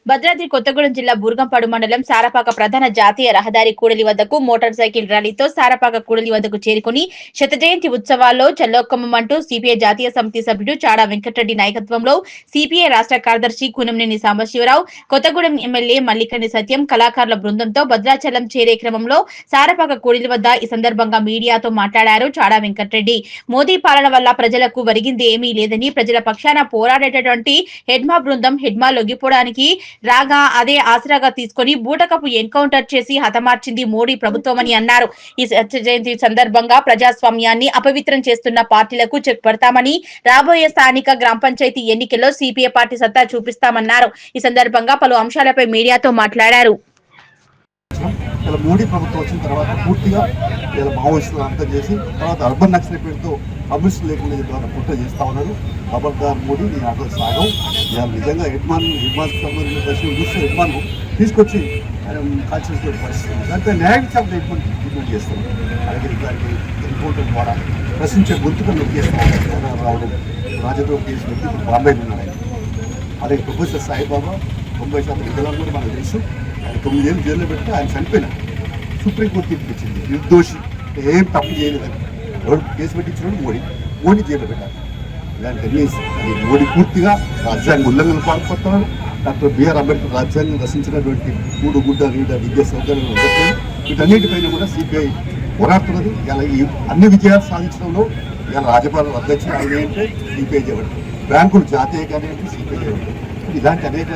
భద్రాద్రి కొత్తగూడెం జిల్లా బూర్గంపాడు మండలం సారపాక ప్రధాన జాతీయ రహదారి కూడలి వద్దకు మోటార్ సైకిల్ ర్యాలీతో సారపాక కూడలి వద్దకు చేరుకుని శత జయంతి ఉత్సవాల్లో చల్లోక్కమంటూ సిపిఐ జాతీయ సమితి సభ్యుడు చాడా వెంకటరెడ్డి నాయకత్వంలో సిపిఐ రాష్ట్ర కార్యదర్శి కూనంనేని సాంబశివరావు, కొత్తగూడెం ఎమ్మెల్యే మల్లికని సత్యం కళాకారుల బృందంతో భద్రాచలం చేరే క్రమంలో సారపాక కూడలి వద్ద ఈ సందర్భంగా మీడియాతో మాట్లాడారు చాడా వెంకటరెడ్డి. మోదీ పాలన వల్ల ప్రజలకు ఒరిగింది ఏమీ లేదని, ప్రజల పక్షాన పోరాడేటటువంటి హెడ్మా బృందం హెడ్మా లొంగిపోవడానికి రాగా అదే ఆసరాగా తీసుకుని బూటకపు ఎన్కౌంటర్ చేసి హతమార్చింది మోడీ ప్రభుత్వమని అన్నారు. ఈ సత్య జయంతి సందర్భంగా ప్రజాస్వామ్యాన్ని అపవిత్రం చేస్తున్న పార్టీలకు చెక్ పెడతామని, రాబోయే స్థానిక గ్రామ పంచాయతీ ఎన్నికల్లో సిపిఐ పార్టీ సత్తా చూపిస్తామన్నారు. ఈ సందర్భంగా పలు అంశాలపై మీడియాతో మాట్లాడారు. మోడీ ప్రభుత్వం వచ్చిన తర్వాత పూర్తిగా ఇలా మావోయిస్టులు అంతం చేసి తర్వాత అర్బన్ నక్సల్ పేరుతో అభివృద్ధి లేకుండా ద్వారా కుట్ర చేస్తా ఉన్నారు. ఖబర్దార్ మోడీ నీ ఆటలు సాగం. ఇలా నిజంగా హెడ్మాన్కి సంబంధించిన ప్రశ్నలు చూస్తే హెడ్మాన్ తీసుకొచ్చి కాల్చిన పరిస్థితి దానిపై న్యాయ విచారణ ట్రీట్మెంట్ చేస్తాం. అలాగే దానికి ఎన్కౌంటర్ ద్వారా ప్రశ్నించే గొంతుగా నొక్కేస్తాం. రావడం రాజద్రోహ కేసు వ్యక్తి బాంబేలో ఉన్నాడు ఆయన. అలాగే ప్రొఫెసర్ సాయిబాబా 90% వికలాంగులు కూడా మనకు తెలుసు. ఆయన 9 ఏళ్ళు జైల్లో పెడితే ఆయన చనిపోయినా సుప్రీంకోర్టు తీర్పు ఇచ్చింది నిర్దోషి, ఏం తప్పు చేయలేదని. ఎవరు కేసు పెట్టించినాడు మోడీ జైల్లో పెట్టారు. ఇలాంటివన్నీ అది మోడీ పూర్తిగా రాజ్యాంగ ఉల్లంఘనలు పాల్పడుతున్నాడు. డాక్టర్ బిఆర్ అంబేద్కర్ రాజ్యాంగం రచించినటువంటి 3 గుడ్డ నీడ విద్యా సౌకర్యాలు ఉండట్లేదు. వీటన్నిటిపైన కూడా సిపిఐ పోరాడుతున్నది. ఇలా ఈ అన్ని విజయాలు సాధించడంలో ఇలా రాజ్యపాలన అధ్యక్షుడు ఆయన ఏంటంటే సిపిఐ చేయబడి, బ్యాంకులు జాతీయంగానే సిపిఐ చేయబడి, ఇలాంటి అనేక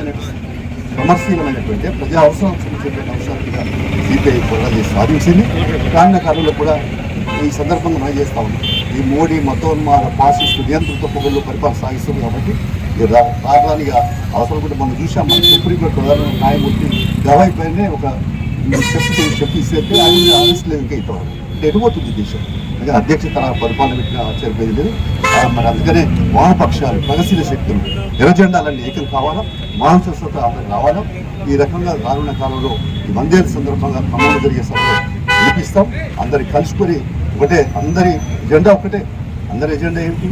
సమస్యలమైనటువంటి ప్రజా అవసరం చూపించేటువంటి అంశాలుగా సిపిఐ పోరాటం చేసి సాధించింది. గ్రామీణ కాలంలో కూడా ఈ సందర్భంగా మనం చేస్తా ఉన్నాం. ఈ మోడీ మతోన్మాద ఫాసిస్టు నియంత్రిత పొగల్లో పరిపాలన సాగిస్తుంది కాబట్టి రాజధానిగా అవసరం కూడా మనం చూసాం. మన సుప్రీంకోర్టు ప్రధాన న్యాయమూర్తి గవాయి పైనే ఒక చెప్పి ఇస్తే ఆయన ఆలస్యం లేదు ఇంకా ఇంతవరకు. ఎటుపోతుంది దేశం అధ్యక్ష తన పరిపాలన పెట్టిన ఆశ్చర్యపోయింది లేదు. మరి అందుకనే వామపక్షాలు ప్రగతిశీల శక్తులు ఎర్రజెండాలన్నీ ఏకం కావాలా, మానసిక అందరూ రావాలా. ఈ రకంగా రానున్న కాలంలో ఈ 100 ఏళ్ళ సందర్భంగా ఖమ్మంలో జరిగే సభలో వినిపిస్తాం. అందరికి కలుసుకొని ఒకటే, అందరి ఎజెండా ఒకటే. అందరి ఎజెండా ఏంటి?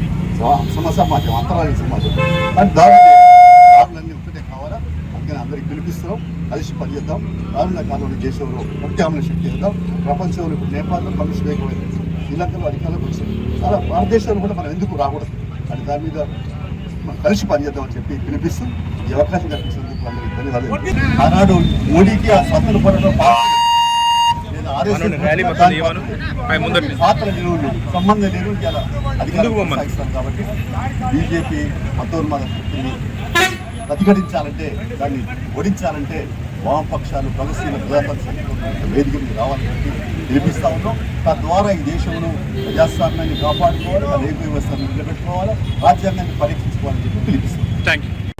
సమాజం, అంతరాల సమాజం. కానీ దారులన్నీ ఒకటే కావాలా. అందుకని అందరికి పిలిపిస్తున్నాం, కలిసి పనిచేద్దాం. రానున్న కాలంలో దేశంలో ప్రత్యామ్నాయ శక్తి చేద్దాం. ప్రపంచంలో ఇప్పుడు నేపాల్లో కమిషన్ వేయకపోయింది, శ్రీలంకలో అధికారులకు వచ్చింది. చాలా భారతదేశంలో కూడా మనం ఎందుకు రాకూడదు అని దాని మీద మనం కలిసి పనిచేద్దామని చెప్పి పిలిపిస్తూ ఈ అవకాశం కల్పించినందుకు అందరికీ ధన్యవాదాలు. ఆనాడు మోడీకి ఆ స్వతంత్ర పోరాటం పాత్ర నిలువులు సంబంధ నిలువులు చాలా అధికారులు సాగిస్తారు. కాబట్టి బీజేపీ మతోన్మాద శక్తిని ప్రతిఘటించాలంటే, దాన్ని ఓడించాలంటే వామపక్షాలు ప్రగతిశీల ప్రజాతంత్ర వేదిక మీద రావాలని చెప్పి పిలిపిస్తా ఉన్నాం. తద్వారా ఈ దేశంలో ప్రజాస్వామ్యాన్ని కాపాడుకోవాలి, రేపు వ్యవస్థను నిలబెట్టుకోవాలి, రాజ్యాంగాన్ని పరీక్షించుకోవాలని చెప్పి పిలిపిస్తాం. Thank you.